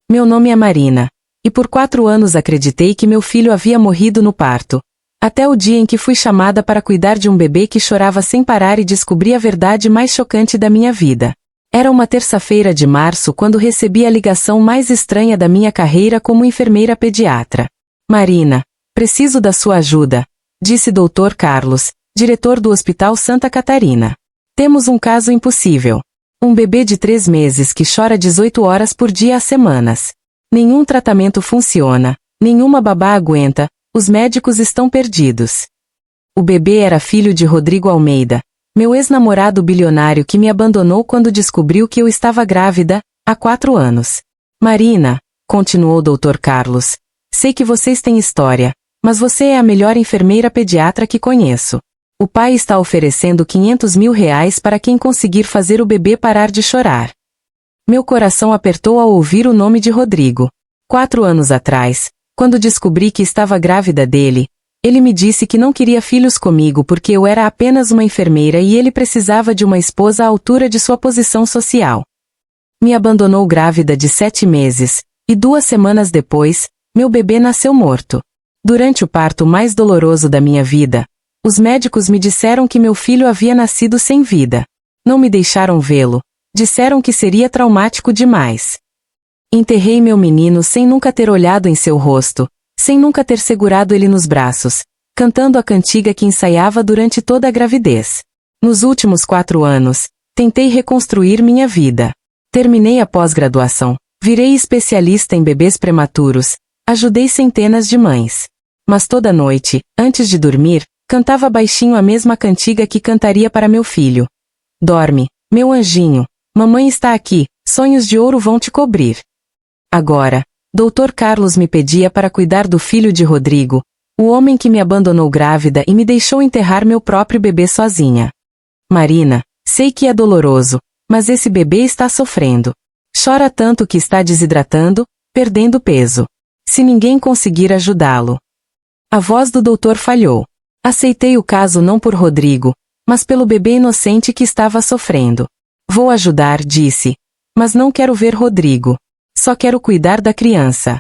Meu nome é Marina. E por 4 anos acreditei que meu filho havia morrido no parto. Até o dia em que fui chamada para cuidar de um bebê que chorava sem parar e descobri a verdade mais chocante da minha vida. Era uma terça-feira de março quando recebi a ligação mais estranha da minha carreira como enfermeira pediatra. Marina, preciso da sua ajuda, disse Dr. Carlos, diretor do Hospital Santa Catarina. Temos um caso impossível. Um bebê de 3 meses que chora 18 horas por dia há semanas. Nenhum tratamento funciona, nenhuma babá aguenta, os médicos estão perdidos. O bebê era filho de Rodrigo Almeida, meu ex-namorado bilionário que me abandonou quando descobriu que eu estava grávida, há 4 anos. Marina, continuou Dr. Carlos, sei que vocês têm história, mas você é a melhor enfermeira pediatra que conheço. O pai está oferecendo R$500 mil para quem conseguir fazer o bebê parar de chorar. Meu coração apertou ao ouvir o nome de Rodrigo. 4 anos atrás, quando descobri que estava grávida dele, ele me disse que não queria filhos comigo porque eu era apenas uma enfermeira e ele precisava de uma esposa à altura de sua posição social. Me abandonou grávida de 7 meses, e 2 semanas depois, meu bebê nasceu morto. Durante o parto mais doloroso da minha vida, os médicos me disseram que meu filho havia nascido sem vida. Não me deixaram vê-lo. Disseram que seria traumático demais. Enterrei meu menino sem nunca ter olhado em seu rosto, sem nunca ter segurado ele nos braços, cantando a cantiga que ensaiava durante toda a gravidez. Nos últimos 4 anos, tentei reconstruir minha vida. Terminei a pós-graduação, virei especialista em bebês prematuros, ajudei centenas de mães. Mas toda noite, antes de dormir, cantava baixinho a mesma cantiga que cantaria para meu filho. Dorme, meu anjinho, mamãe está aqui, sonhos de ouro vão te cobrir. Agora, Dr. Carlos me pedia para cuidar do filho de Rodrigo, o homem que me abandonou grávida e me deixou enterrar meu próprio bebê sozinha. Marina, sei que é doloroso, mas esse bebê está sofrendo. Chora tanto que está desidratando, perdendo peso. Se ninguém conseguir ajudá-lo. A voz do doutor falhou. Aceitei o caso não por Rodrigo, mas pelo bebê inocente que estava sofrendo. Vou ajudar, disse. Mas não quero ver Rodrigo. Só quero cuidar da criança.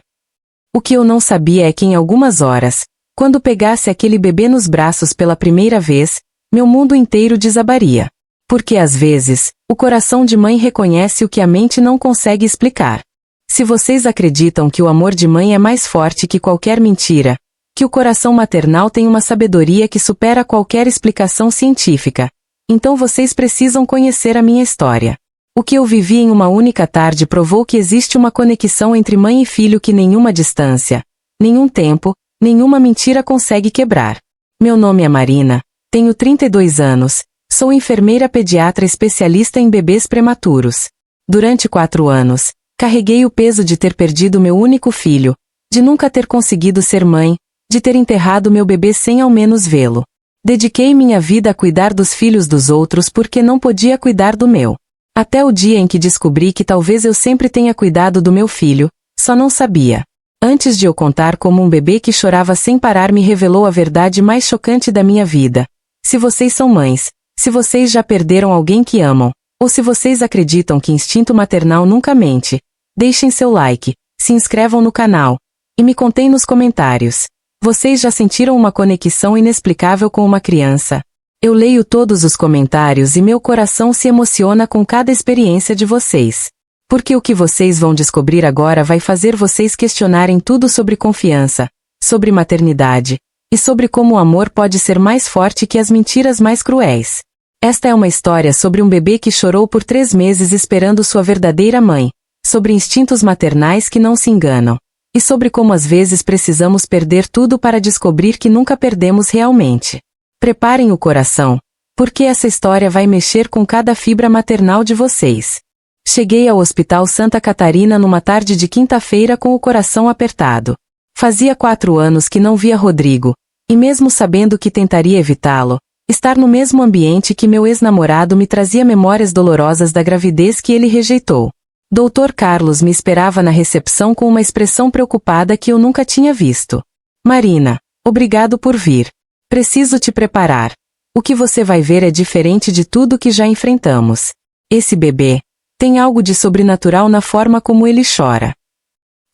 O que eu não sabia é que em algumas horas, quando pegasse aquele bebê nos braços pela primeira vez, meu mundo inteiro desabaria. Porque às vezes, o coração de mãe reconhece o que a mente não consegue explicar. Se vocês acreditam que o amor de mãe é mais forte que qualquer mentira, que o coração maternal tem uma sabedoria que supera qualquer explicação científica, então vocês precisam conhecer a minha história. O que eu vivi em uma única tarde provou que existe uma conexão entre mãe e filho que nenhuma distância, nenhum tempo, nenhuma mentira consegue quebrar. Meu nome é Marina, tenho 32 anos, sou enfermeira pediatra especialista em bebês prematuros. Durante 4 anos, carreguei o peso de ter perdido meu único filho, de nunca ter conseguido ser mãe, de ter enterrado meu bebê sem ao menos vê-lo. Dediquei minha vida a cuidar dos filhos dos outros porque não podia cuidar do meu. Até o dia em que descobri que talvez eu sempre tenha cuidado do meu filho, só não sabia. Antes de eu contar como um bebê que chorava sem parar me revelou a verdade mais chocante da minha vida. Se vocês são mães, se vocês já perderam alguém que amam, ou se vocês acreditam que instinto maternal nunca mente, deixem seu like, se inscrevam no canal, e me contem nos comentários. Vocês já sentiram uma conexão inexplicável com uma criança? Eu leio todos os comentários e meu coração se emociona com cada experiência de vocês. Porque o que vocês vão descobrir agora vai fazer vocês questionarem tudo sobre confiança, sobre maternidade, e sobre como o amor pode ser mais forte que as mentiras mais cruéis. Esta é uma história sobre um bebê que chorou por 3 meses esperando sua verdadeira mãe, sobre instintos maternais que não se enganam. E sobre como às vezes precisamos perder tudo para descobrir que nunca perdemos realmente. Preparem o coração, porque essa história vai mexer com cada fibra maternal de vocês. Cheguei ao Hospital Santa Catarina numa tarde de quinta-feira com o coração apertado. Fazia 4 anos que não via Rodrigo, e mesmo sabendo que tentaria evitá-lo, estar no mesmo ambiente que meu ex-namorado me trazia memórias dolorosas da gravidez que ele rejeitou. Dr. Carlos me esperava na recepção com uma expressão preocupada que eu nunca tinha visto. Marina, obrigado por vir. Preciso te preparar. O que você vai ver é diferente de tudo que já enfrentamos. Esse bebê tem algo de sobrenatural na forma como ele chora.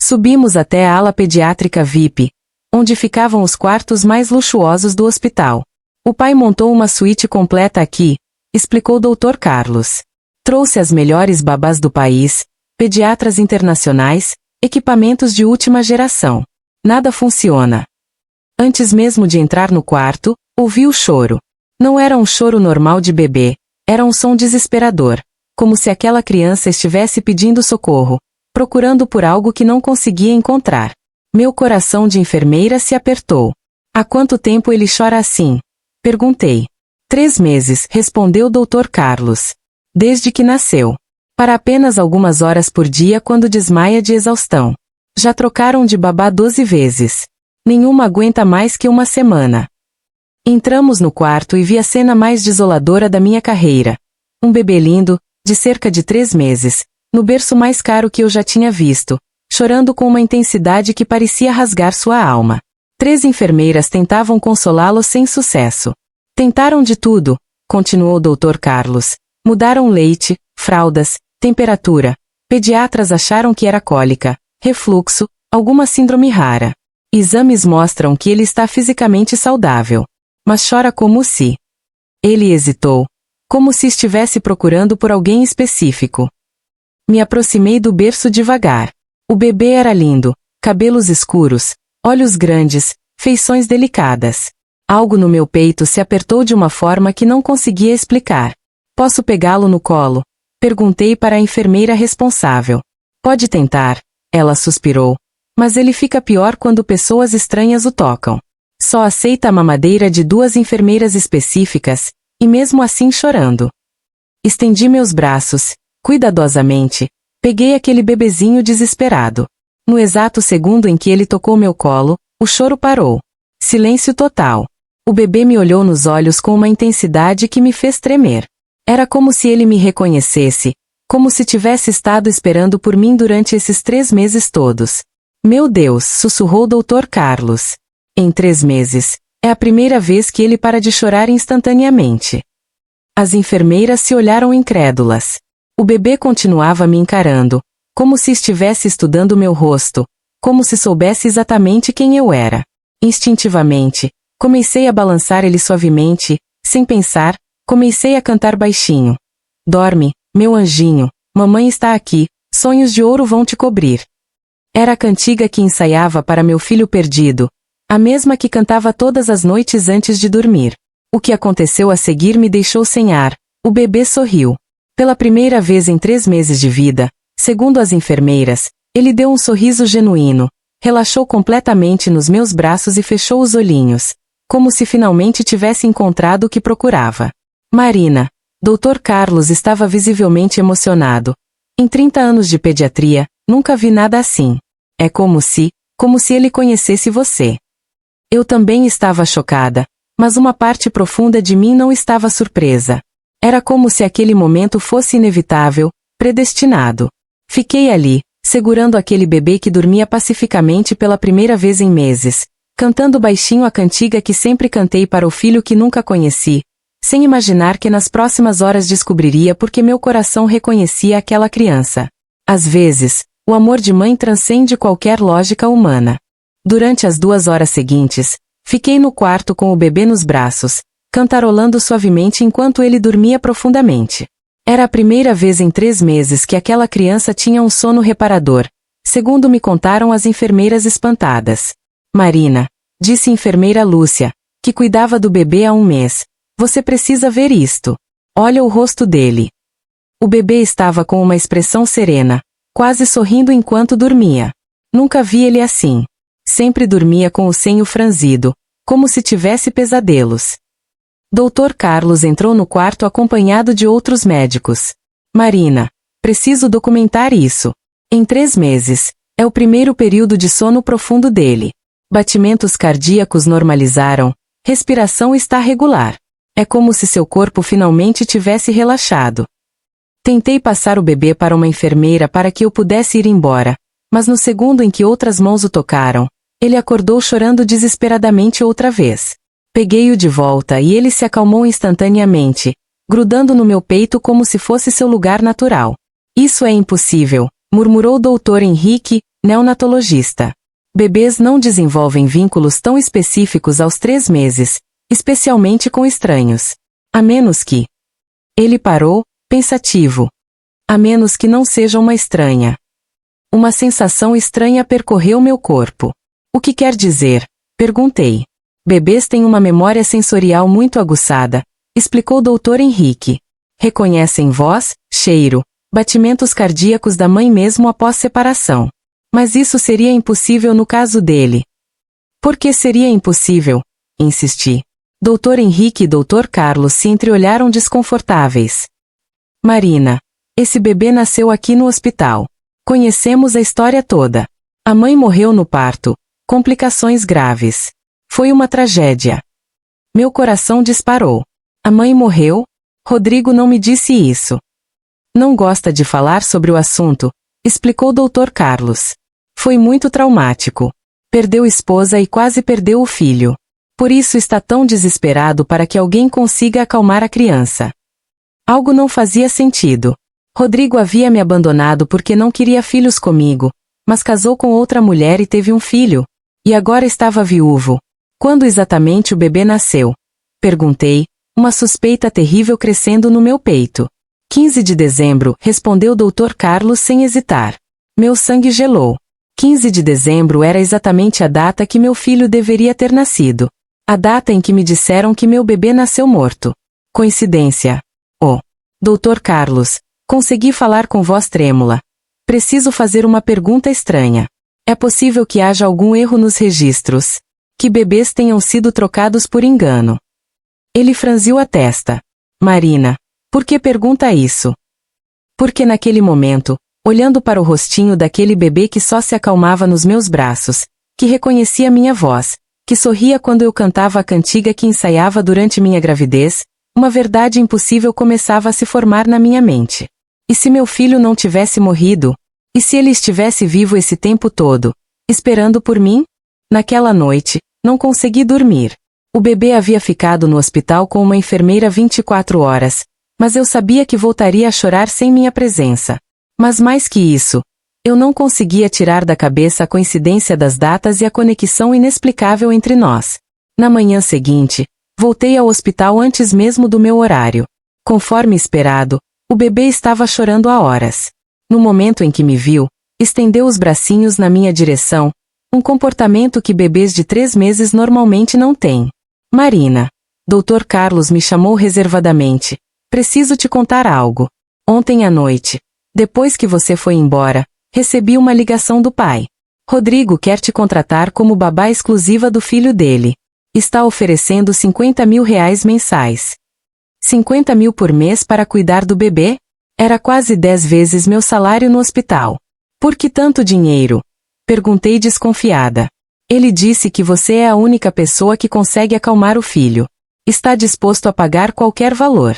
Subimos até a ala pediátrica VIP, onde ficavam os quartos mais luxuosos do hospital. O pai montou uma suíte completa aqui, explicou Dr. Carlos. Trouxe as melhores babás do país, pediatras internacionais, equipamentos de última geração. Nada funciona. Antes mesmo de entrar no quarto, ouvi o choro. Não era um choro normal de bebê, era um som desesperador, como se aquela criança estivesse pedindo socorro, procurando por algo que não conseguia encontrar. Meu coração de enfermeira se apertou. Há quanto tempo ele chora assim? Perguntei. 3 meses, respondeu Dr. Carlos. Desde que nasceu. Para apenas algumas horas por dia quando desmaia de exaustão. Já trocaram de babá 12 vezes. Nenhuma aguenta mais que uma semana. Entramos no quarto e vi a cena mais desoladora da minha carreira. Um bebê lindo, de cerca de 3 meses, no berço mais caro que eu já tinha visto, chorando com uma intensidade que parecia rasgar sua alma. 3 enfermeiras tentavam consolá-lo sem sucesso. Tentaram de tudo, continuou o Dr. Carlos. Mudaram leite, fraldas, temperatura. Pediatras acharam que era cólica, refluxo, alguma síndrome rara. Exames mostram que ele está fisicamente saudável. Mas chora como se... Ele hesitou, como se estivesse procurando por alguém específico. Me aproximei do berço devagar. O bebê era lindo, cabelos escuros, olhos grandes, feições delicadas. Algo no meu peito se apertou de uma forma que não conseguia explicar. Posso pegá-lo no colo? Perguntei para a enfermeira responsável. Pode tentar, ela suspirou. Mas ele fica pior quando pessoas estranhas o tocam. Só aceita a mamadeira de 2 enfermeiras específicas, e mesmo assim chorando. Estendi meus braços, cuidadosamente, peguei aquele bebezinho desesperado. No exato segundo em que ele tocou meu colo, o choro parou. Silêncio total. O bebê me olhou nos olhos com uma intensidade que me fez tremer. Era como se ele me reconhecesse, como se tivesse estado esperando por mim durante esses 3 meses todos. Meu Deus, sussurrou Dr. Carlos. Em 3 meses, é a primeira vez que ele para de chorar instantaneamente. As enfermeiras se olharam incrédulas. O bebê continuava me encarando, como se estivesse estudando meu rosto, como se soubesse exatamente quem eu era. Instintivamente, comecei a balançar ele suavemente, sem pensar, comecei a cantar baixinho. Dorme, meu anjinho, mamãe está aqui, sonhos de ouro vão te cobrir. Era a cantiga que ensaiava para meu filho perdido, a mesma que cantava todas as noites antes de dormir. O que aconteceu a seguir me deixou sem ar. O bebê sorriu. Pela primeira vez em 3 meses de vida, segundo as enfermeiras, ele deu um sorriso genuíno, relaxou completamente nos meus braços e fechou os olhinhos, como se finalmente tivesse encontrado o que procurava. Marina. Dr. Carlos estava visivelmente emocionado. Em 30 anos de pediatria, nunca vi nada assim. É como se ele conhecesse você. Eu também estava chocada, mas uma parte profunda de mim não estava surpresa. Era como se aquele momento fosse inevitável, predestinado. Fiquei ali, segurando aquele bebê que dormia pacificamente pela primeira vez em meses, cantando baixinho a cantiga que sempre cantei para o filho que nunca conheci, sem imaginar que nas próximas horas descobriria porque meu coração reconhecia aquela criança. Às vezes, o amor de mãe transcende qualquer lógica humana. Durante as 2 horas seguintes, fiquei no quarto com o bebê nos braços, cantarolando suavemente enquanto ele dormia profundamente. Era a primeira vez em 3 meses que aquela criança tinha um sono reparador, segundo me contaram as enfermeiras espantadas. Marina, disse a enfermeira Lúcia, que cuidava do bebê há 1 mês, você precisa ver isto. Olha o rosto dele. O bebê estava com uma expressão serena, quase sorrindo enquanto dormia. Nunca vi ele assim. Sempre dormia com o senho franzido, como se tivesse pesadelos. Dr. Carlos entrou no quarto acompanhado de outros médicos. Marina, preciso documentar isso. Em 3 meses, é o primeiro período de sono profundo dele. Batimentos cardíacos normalizaram, respiração está regular. É como se seu corpo finalmente tivesse relaxado. Tentei passar o bebê para uma enfermeira para que eu pudesse ir embora, mas no segundo em que outras mãos o tocaram, ele acordou chorando desesperadamente outra vez. Peguei-o de volta e ele se acalmou instantaneamente, grudando no meu peito como se fosse seu lugar natural. Isso é impossível, murmurou o Dr. Henrique, Neonatologista. Bebês não desenvolvem vínculos tão específicos aos 3 meses, especialmente com estranhos. A menos que... Ele parou, pensativo. A menos que não seja uma estranha. Uma sensação estranha percorreu meu corpo. O que quer dizer? Perguntei. Bebês têm uma memória sensorial muito aguçada, explicou Dr. Henrique. Reconhecem voz, cheiro, batimentos cardíacos da mãe mesmo após separação. Mas isso seria impossível no caso dele. Por que seria impossível? Insisti. Dr. Henrique e Dr. Carlos se entreolharam desconfortáveis. Marina. Esse bebê nasceu aqui no hospital. Conhecemos a história toda. A mãe morreu no parto. Complicações graves. Foi uma tragédia. Meu coração disparou. A mãe morreu? Rodrigo não me disse isso. Não gosta de falar sobre o assunto, explicou Dr. Carlos. Foi muito traumático. Perdeu esposa e quase perdeu o filho. Por isso está tão desesperado para que alguém consiga acalmar a criança. Algo não fazia sentido. Rodrigo havia me abandonado porque não queria filhos comigo, mas casou com outra mulher e teve um filho. E agora estava viúvo. Quando exatamente o bebê nasceu? Perguntei, uma suspeita terrível crescendo no meu peito. 15 de dezembro, respondeu Dr. Carlos sem hesitar. Meu sangue gelou. 15 de dezembro era exatamente a data que meu filho deveria ter nascido. A data em que me disseram que meu bebê nasceu morto. Coincidência. Oh. Dr. Carlos, consegui falar com voz trêmula. Preciso fazer uma pergunta estranha. É possível que haja algum erro nos registros? Que bebês tenham sido trocados por engano? Ele franziu a testa. Marina, por que pergunta isso? Porque naquele momento, olhando para o rostinho daquele bebê que só se acalmava nos meus braços, que reconhecia minha voz, que sorria quando eu cantava a cantiga que ensaiava durante minha gravidez, uma verdade impossível começava a se formar na minha mente. E se meu filho não tivesse morrido? E se ele estivesse vivo esse tempo todo, esperando por mim? Naquela noite, não consegui dormir. O bebê havia ficado no hospital com uma enfermeira 24 horas, mas eu sabia que voltaria a chorar sem minha presença. Mas mais que isso, eu não conseguia tirar da cabeça a coincidência das datas e a conexão inexplicável entre nós. Na manhã seguinte, voltei ao hospital antes mesmo do meu horário. Conforme esperado, o bebê estava chorando há horas. No momento em que me viu, estendeu os bracinhos na minha direção, um comportamento que bebês de 3 meses normalmente não têm. Marina. Dr. Carlos me chamou reservadamente. Preciso te contar algo. Ontem à noite, depois que você foi embora, recebi uma ligação do pai. Rodrigo quer te contratar como babá exclusiva do filho dele. Está oferecendo 50 mil reais mensais. 50 mil por mês para cuidar do bebê? Era quase 10 vezes meu salário no hospital. Por que tanto dinheiro? Perguntei desconfiada. Ele disse que você é a única pessoa que consegue acalmar o filho. Está disposto a pagar qualquer valor.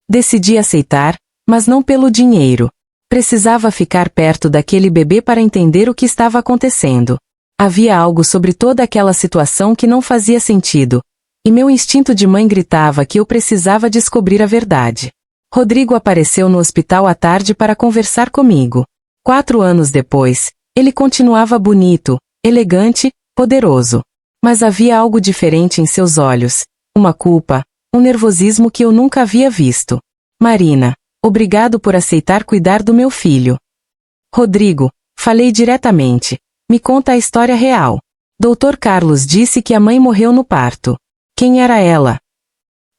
Decidi aceitar, mas não pelo dinheiro. Precisava ficar perto daquele bebê para entender o que estava acontecendo. Havia algo sobre toda aquela situação que não fazia sentido, e meu instinto de mãe gritava que eu precisava descobrir a verdade. Rodrigo apareceu no hospital à tarde para conversar comigo. 4 anos depois, ele continuava bonito, elegante, poderoso. Mas havia algo diferente em seus olhos, uma culpa, um nervosismo que eu nunca havia visto. Marina, obrigado por aceitar cuidar do meu filho. Rodrigo, falei diretamente. Me conta a história real. Dr. Carlos disse que a mãe morreu no parto. Quem era ela?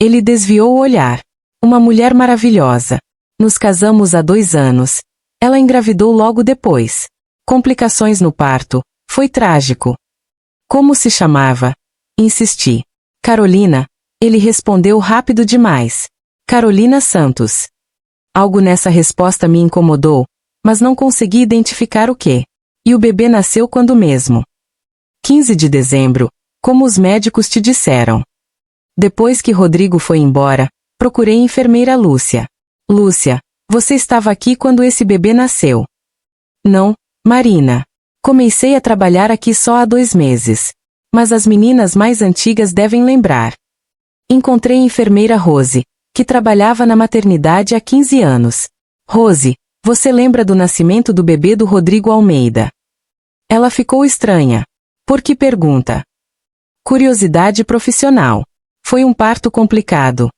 Ele desviou o olhar. Uma mulher maravilhosa. Nos casamos há 2 anos. Ela engravidou logo depois. Complicações no parto. Foi trágico. Como se chamava? Insisti. Carolina. Ele respondeu rápido demais. Carolina Santos. Algo nessa resposta me incomodou, mas não consegui identificar o que. E o bebê nasceu quando mesmo? 15 de dezembro, como os médicos te disseram. Depois que Rodrigo foi embora, procurei a enfermeira Lúcia. Lúcia, você estava aqui quando esse bebê nasceu? Não, Marina. Comecei a trabalhar aqui só há 2 meses. Mas as meninas mais antigas devem lembrar. Encontrei a enfermeira Rose, que trabalhava na maternidade há 15 anos. Rose, você lembra do nascimento do bebê do Rodrigo Almeida? Ela ficou estranha. Por que pergunta? Curiosidade profissional. Foi um parto complicado.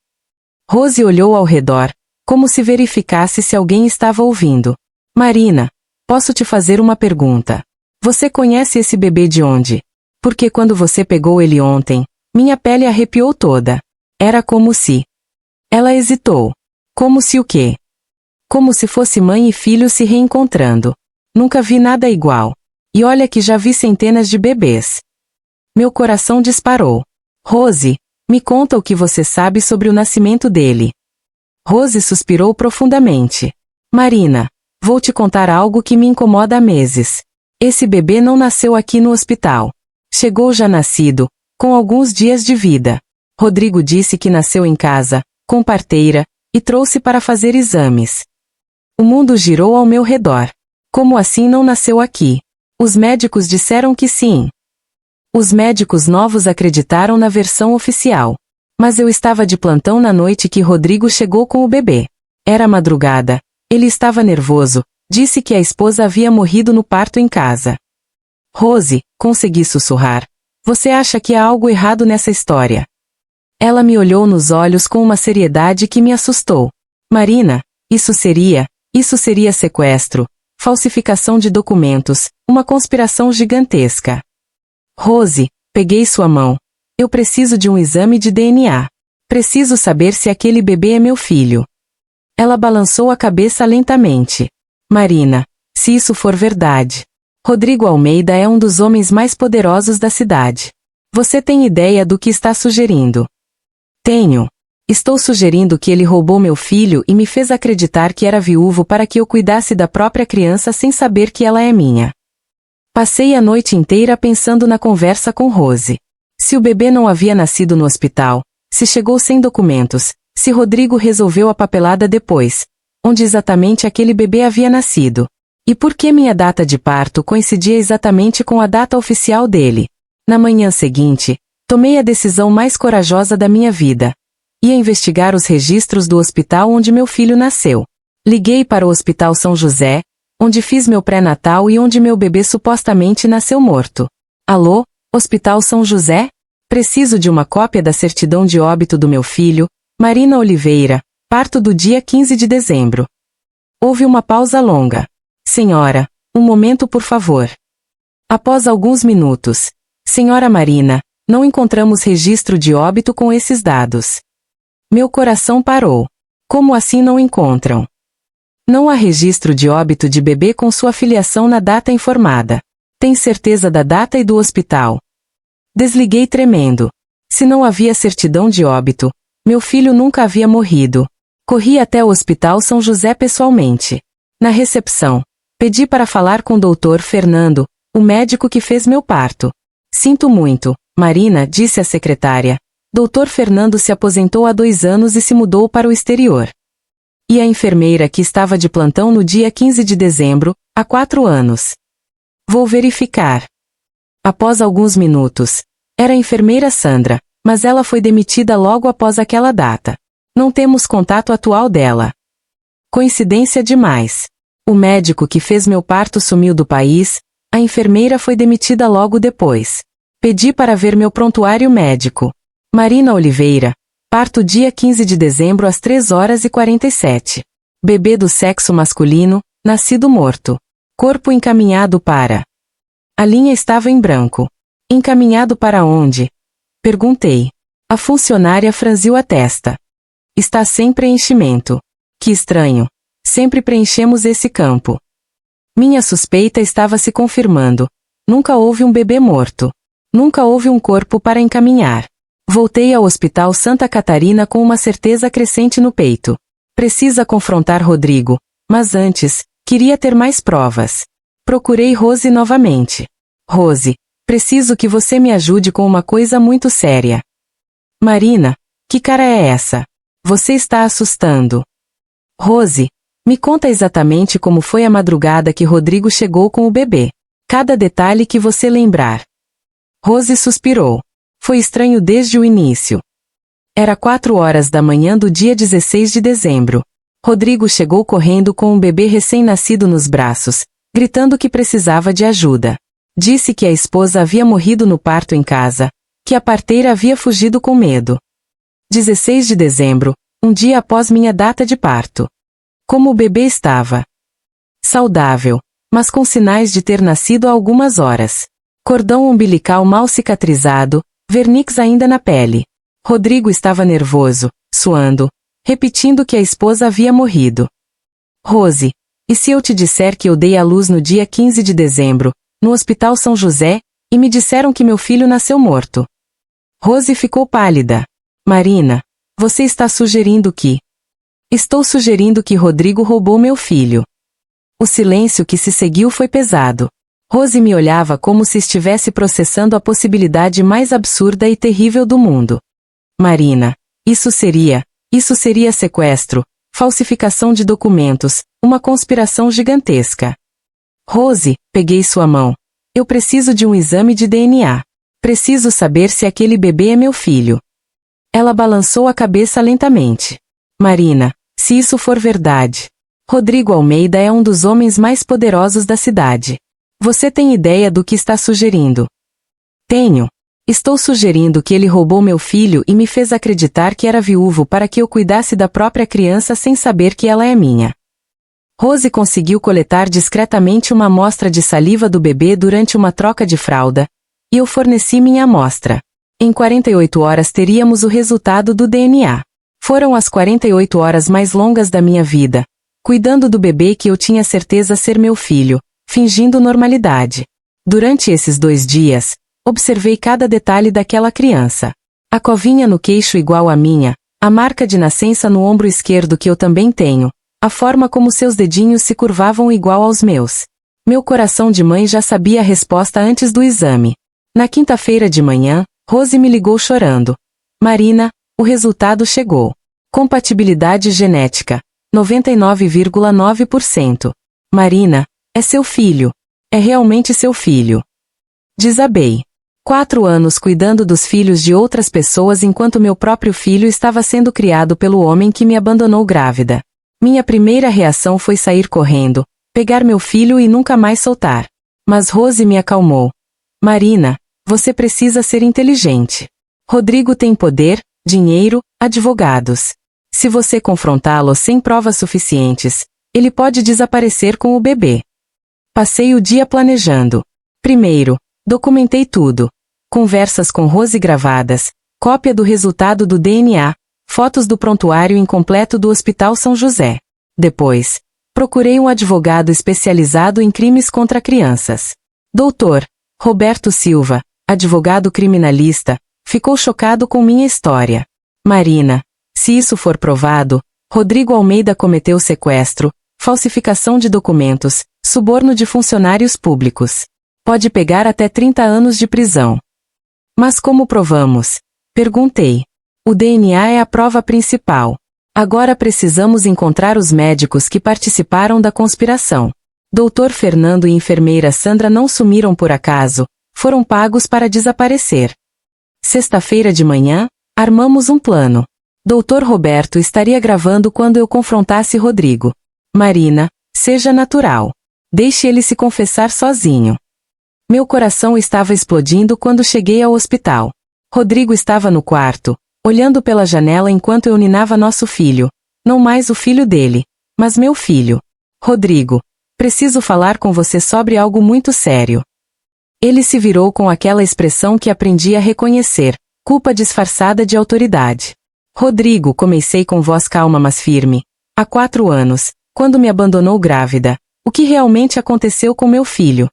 Rose olhou ao redor, como se verificasse se alguém estava ouvindo. Marina, posso te fazer uma pergunta? Você conhece esse bebê de onde? Porque quando você pegou ele ontem, minha pele arrepiou toda. Era como se... Ela hesitou. Como se o quê? Como se fosse mãe e filho se reencontrando. Nunca vi nada igual. E olha que já vi centenas de bebês. Meu coração disparou. Rose, me conta o que você sabe sobre o nascimento dele. Rose suspirou profundamente. Marina, vou te contar algo que me incomoda há meses. Esse bebê não nasceu aqui no hospital. Chegou já nascido, com alguns dias de vida. Rodrigo disse que nasceu em casa, com parteira, e trouxe para fazer exames. O mundo girou ao meu redor. Como assim não nasceu aqui? Os médicos disseram que sim. Os médicos novos acreditaram na versão oficial. Mas eu estava de plantão na noite que Rodrigo chegou com o bebê. Era madrugada. Ele estava nervoso. Disse que a esposa havia morrido no parto em casa. Rose, consegui sussurrar. Você acha que há algo errado nessa história? Ela me olhou nos olhos com uma seriedade que me assustou. Marina, isso seria sequestro, falsificação de documentos, uma conspiração gigantesca. Rose, peguei sua mão. Eu preciso de um exame de DNA. Preciso saber se aquele bebê é meu filho. Ela balançou a cabeça lentamente. Marina, se isso for verdade. Rodrigo Almeida é um dos homens mais poderosos da cidade. Você tem ideia do que está sugerindo? Tenho. Estou sugerindo que ele roubou meu filho e me fez acreditar que era viúvo para que eu cuidasse da própria criança sem saber que ela é minha. Passei a noite inteira pensando na conversa com Rose. Se o bebê não havia nascido no hospital, se chegou sem documentos, se Rodrigo resolveu a papelada depois, onde exatamente aquele bebê havia nascido? E por que minha data de parto coincidia exatamente com a data oficial dele? Na manhã seguinte, tomei a decisão mais corajosa da minha vida. Ia investigar os registros do hospital onde meu filho nasceu. Liguei para o Hospital São José, onde fiz meu pré-natal e onde meu bebê supostamente nasceu morto. Alô, Hospital São José? Preciso de uma cópia da certidão de óbito do meu filho, Marina Oliveira, parto do dia 15 de dezembro. Houve uma pausa longa. Senhora, um momento por favor. Após alguns minutos. Senhora Marina, não encontramos registro de óbito com esses dados. Meu coração parou. Como assim não encontram? Não há registro de óbito de bebê com sua filiação na data informada. Tem certeza da data e do hospital? Desliguei tremendo. Se não havia certidão de óbito, meu filho nunca havia morrido. Corri até o Hospital São José pessoalmente. Na recepção, pedi para falar com o Dr. Fernando, o médico que fez meu parto. Sinto muito, Marina, disse a secretária. Dr. Fernando se aposentou há 2 anos e se mudou para o exterior. E a enfermeira que estava de plantão no dia 15 de dezembro, há 4 anos. Vou verificar. Após alguns minutos, era a enfermeira Sandra, mas ela foi demitida logo após aquela data. Não temos contato atual dela. Coincidência demais. O médico que fez meu parto sumiu do país, a enfermeira foi demitida logo depois. Pedi para ver meu prontuário médico. Marina Oliveira, parto dia 15 de dezembro às 3h47. Bebê do sexo masculino, nascido morto. Corpo encaminhado para... A linha estava em branco. Encaminhado para onde? Perguntei. A funcionária franziu a testa. Está sem preenchimento. Que estranho. Sempre preenchemos esse campo. Minha suspeita estava se confirmando. Nunca houve um bebê morto. Nunca houve um corpo para encaminhar. Voltei ao Hospital Santa Catarina com uma certeza crescente no peito. Precisa confrontar Rodrigo, mas antes, queria ter mais provas. Procurei Rose novamente. Rose, preciso que você me ajude com uma coisa muito séria. Marina, que cara é essa? Você está assustando. Rose, me conta exatamente como foi a madrugada que Rodrigo chegou com o bebê. Cada detalhe que você lembrar. Rose suspirou. Foi estranho desde o início. Era 4h da manhã do dia 16 de dezembro. Rodrigo chegou correndo com um bebê recém-nascido nos braços, gritando que precisava de ajuda. Disse que a esposa havia morrido no parto em casa, que a parteira havia fugido com medo. 16 de dezembro, um dia após minha data de parto. Como o bebê estava? Saudável, mas com sinais de ter nascido há algumas horas. Cordão umbilical mal cicatrizado, vernix ainda na pele. Rodrigo estava nervoso, suando, repetindo que a esposa havia morrido. Rose, e se eu te disser que eu dei à luz no dia 15 de dezembro, no Hospital São José, e me disseram que meu filho nasceu morto? Rose ficou pálida. Marina, você está sugerindo que... Estou sugerindo que Rodrigo roubou meu filho. O silêncio que se seguiu foi pesado. Rose me olhava como se estivesse processando a possibilidade mais absurda e terrível do mundo. Marina, isso seria sequestro, falsificação de documentos, uma conspiração gigantesca. Rose, peguei sua mão. Eu preciso de um exame de DNA. Preciso saber se aquele bebê é meu filho. Ela balançou a cabeça lentamente. Marina, se isso for verdade. Rodrigo Almeida é um dos homens mais poderosos da cidade. Você tem ideia do que está sugerindo? Tenho. Estou sugerindo que ele roubou meu filho e me fez acreditar que era viúvo para que eu cuidasse da própria criança sem saber que ela é minha. Rose conseguiu coletar discretamente uma amostra de saliva do bebê durante uma troca de fralda, e eu forneci minha amostra. Em 48 horas teríamos o resultado do DNA. Foram as 48 horas mais longas da minha vida, cuidando do bebê que eu tinha certeza ser meu filho, fingindo normalidade. Durante esses 2 dias, observei cada detalhe daquela criança. A covinha no queixo igual à minha, a marca de nascença no ombro esquerdo que eu também tenho, a forma como seus dedinhos se curvavam igual aos meus. Meu coração de mãe já sabia a resposta antes do exame. Na quinta-feira de manhã, Rose me ligou chorando. Marina, o resultado chegou. Compatibilidade genética, 99,9%. Marina, é seu filho. É realmente seu filho. Desabei. 4 anos cuidando dos filhos de outras pessoas enquanto meu próprio filho estava sendo criado pelo homem que me abandonou grávida. Minha primeira reação foi sair correndo, pegar meu filho e nunca mais soltar. Mas Rose me acalmou. Marina, você precisa ser inteligente. Rodrigo tem poder, dinheiro, advogados. Se você confrontá-lo sem provas suficientes, ele pode desaparecer com o bebê. Passei o dia planejando. Primeiro, documentei tudo. Conversas com Rose gravadas, cópia do resultado do DNA, fotos do prontuário incompleto do Hospital São José. Depois, procurei um advogado especializado em crimes contra crianças. Dr. Roberto Silva, advogado criminalista, ficou chocado com minha história. Marina, se isso for provado, Rodrigo Almeida cometeu sequestro, falsificação de documentos, suborno de funcionários públicos. Pode pegar até 30 anos de prisão. Mas como provamos? Perguntei. O DNA é a prova principal. Agora precisamos encontrar os médicos que participaram da conspiração. Dr. Fernando e enfermeira Sandra não sumiram por acaso, foram pagos para desaparecer. Sexta-feira de manhã, armamos um plano. Dr. Roberto estaria gravando quando eu confrontasse Rodrigo. Marina, seja natural. Deixe ele se confessar sozinho. Meu coração estava explodindo quando cheguei ao hospital. Rodrigo estava no quarto, olhando pela janela enquanto eu ninava nosso filho. Não mais o filho dele, mas meu filho. Rodrigo, preciso falar com você sobre algo muito sério. Ele se virou com aquela expressão que aprendi a reconhecer, culpa disfarçada de autoridade. Rodrigo, comecei com voz calma mas firme. Há 4 anos, quando me abandonou grávida, o que realmente aconteceu com meu filho?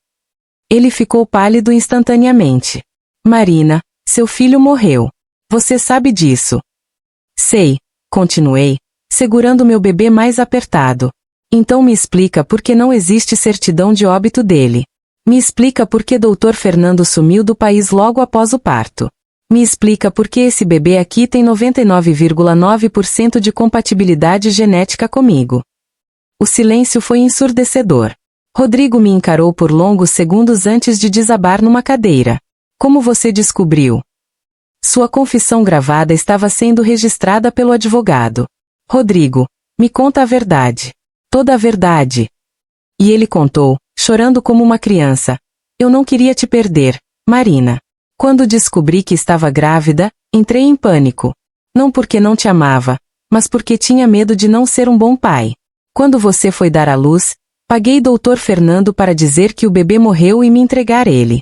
Ele ficou pálido instantaneamente. Marina, seu filho morreu. Você sabe disso. Sei, continuei, segurando meu bebê mais apertado. Então me explica por que não existe certidão de óbito dele. Me explica por que Dr. Fernando sumiu do país logo após o parto. Me explica por que esse bebê aqui tem 99,9% de compatibilidade genética comigo. O silêncio foi ensurdecedor. Rodrigo me encarou por longos segundos antes de desabar numa cadeira. Como você descobriu? Sua confissão gravada estava sendo registrada pelo advogado. Rodrigo, me conta a verdade. Toda a verdade. E ele contou, chorando como uma criança. Eu não queria te perder, Marina. Quando descobri que estava grávida, entrei em pânico. Não porque não te amava, mas porque tinha medo de não ser um bom pai. Quando você foi dar à luz, paguei Dr. Fernando para dizer que o bebê morreu e me entregar ele.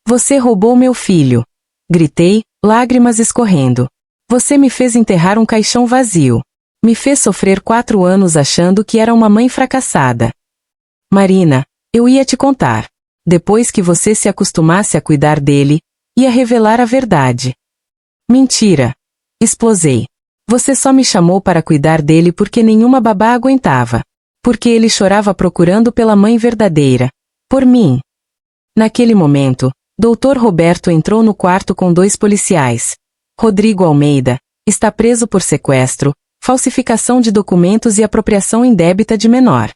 Você roubou meu filho. Gritei, lágrimas escorrendo. Você me fez enterrar um caixão vazio. Me fez sofrer 4 anos achando que era uma mãe fracassada. Marina, eu ia te contar. Depois que você se acostumasse a cuidar dele, ia revelar a verdade. Mentira. Explosei. Você só me chamou para cuidar dele porque nenhuma babá aguentava. Porque ele chorava procurando pela mãe verdadeira. Por mim. Naquele momento, Dr. Roberto entrou no quarto com 2 policiais. Rodrigo Almeida está preso por sequestro, falsificação de documentos e apropriação indébita de menor.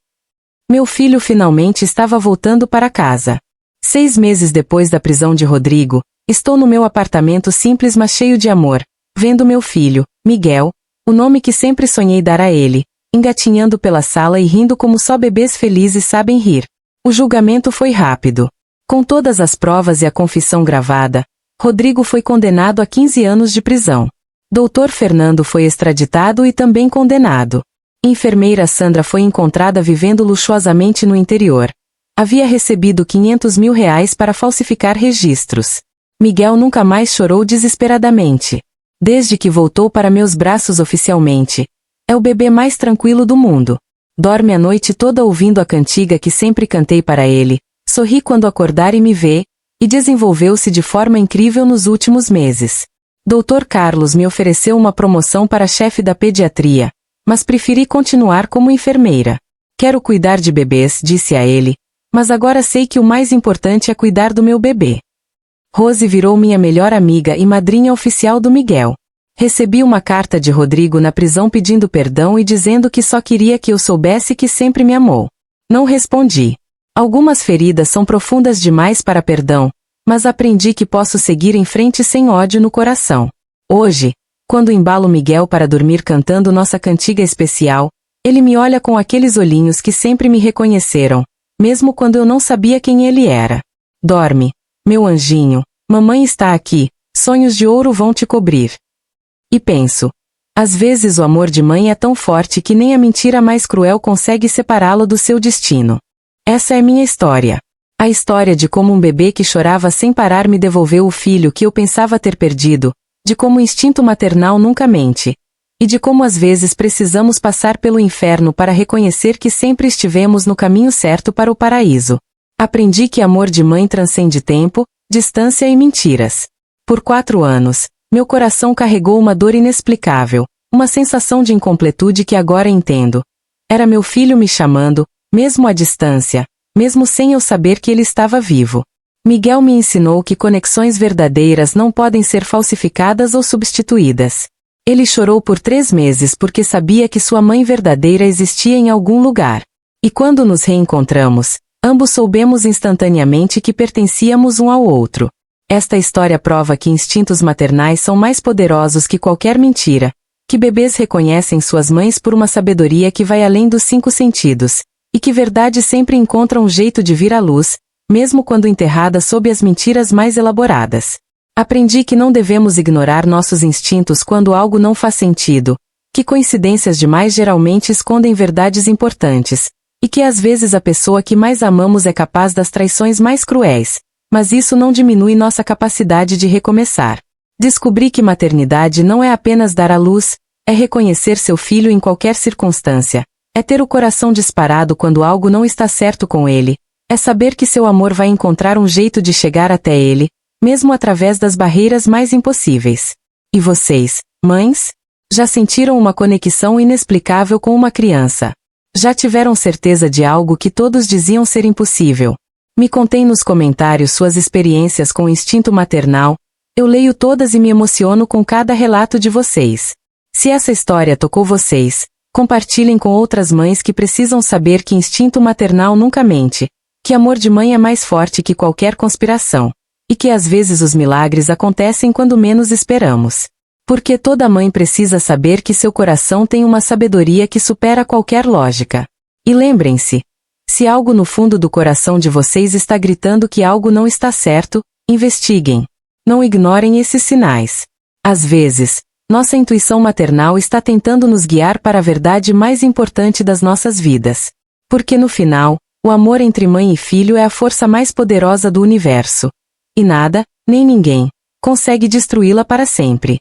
Meu filho finalmente estava voltando para casa. 6 meses depois da prisão de Rodrigo, estou no meu apartamento simples mas cheio de amor, vendo meu filho, Miguel, o nome que sempre sonhei dar a ele, engatinhando pela sala e rindo como só bebês felizes sabem rir. O julgamento foi rápido. Com todas as provas e a confissão gravada, Rodrigo foi condenado a 15 anos de prisão. Dr. Fernando foi extraditado e também condenado. Enfermeira Sandra foi encontrada vivendo luxuosamente no interior. Havia recebido R$500 mil para falsificar registros. Miguel nunca mais chorou desesperadamente. Desde que voltou para meus braços oficialmente. É o bebê mais tranquilo do mundo. Dorme a noite toda ouvindo a cantiga que sempre cantei para ele, sorri quando acordar e me vê, e desenvolveu-se de forma incrível nos últimos meses. Dr. Carlos me ofereceu uma promoção para chefe da pediatria, mas preferi continuar como enfermeira. Quero cuidar de bebês, disse a ele, mas agora sei que o mais importante é cuidar do meu bebê. Rose virou minha melhor amiga e madrinha oficial do Miguel. Recebi uma carta de Rodrigo na prisão pedindo perdão e dizendo que só queria que eu soubesse que sempre me amou. Não respondi. Algumas feridas são profundas demais para perdão, mas aprendi que posso seguir em frente sem ódio no coração. Hoje, quando embalo Miguel para dormir cantando nossa cantiga especial, ele me olha com aqueles olhinhos que sempre me reconheceram, mesmo quando eu não sabia quem ele era. Dorme, meu anjinho, mamãe está aqui, sonhos de ouro vão te cobrir. E penso, às vezes o amor de mãe é tão forte que nem a mentira mais cruel consegue separá-lo do seu destino. Essa é minha história. A história de como um bebê que chorava sem parar me devolveu o filho que eu pensava ter perdido, de como o instinto maternal nunca mente, e de como às vezes precisamos passar pelo inferno para reconhecer que sempre estivemos no caminho certo para o paraíso. Aprendi que amor de mãe transcende tempo, distância e mentiras. Por 4 anos, meu coração carregou uma dor inexplicável, uma sensação de incompletude que agora entendo. Era meu filho me chamando, mesmo à distância, mesmo sem eu saber que ele estava vivo. Miguel me ensinou que conexões verdadeiras não podem ser falsificadas ou substituídas. Ele chorou por 3 meses porque sabia que sua mãe verdadeira existia em algum lugar. E quando nos reencontramos, ambos soubemos instantaneamente que pertencíamos um ao outro. Esta história prova que instintos maternais são mais poderosos que qualquer mentira, que bebês reconhecem suas mães por uma sabedoria que vai além dos 5 sentidos, e que verdade sempre encontra um jeito de vir à luz, mesmo quando enterrada sob as mentiras mais elaboradas. Aprendi que não devemos ignorar nossos instintos quando algo não faz sentido, que coincidências demais geralmente escondem verdades importantes, e que às vezes a pessoa que mais amamos é capaz das traições mais cruéis, mas isso não diminui nossa capacidade de recomeçar. Descobri que maternidade não é apenas dar à luz, é reconhecer seu filho em qualquer circunstância, é ter o coração disparado quando algo não está certo com ele, é saber que seu amor vai encontrar um jeito de chegar até ele, mesmo através das barreiras mais impossíveis. E vocês, mães? Já sentiram uma conexão inexplicável com uma criança? Já tiveram certeza de algo que todos diziam ser impossível? Me contem nos comentários suas experiências com o instinto maternal. Eu leio todas e me emociono com cada relato de vocês. Se essa história tocou vocês, compartilhem com outras mães que precisam saber que instinto maternal nunca mente, que amor de mãe é mais forte que qualquer conspiração, e que às vezes os milagres acontecem quando menos esperamos. Porque toda mãe precisa saber que seu coração tem uma sabedoria que supera qualquer lógica. E lembrem-se, Se algo no fundo do coração de vocês está gritando que algo não está certo, investiguem. Não ignorem esses sinais. Às vezes, nossa intuição maternal está tentando nos guiar para a verdade mais importante das nossas vidas. Porque no final, o amor entre mãe e filho é a força mais poderosa do universo. E nada, nem ninguém, consegue destruí-la para sempre.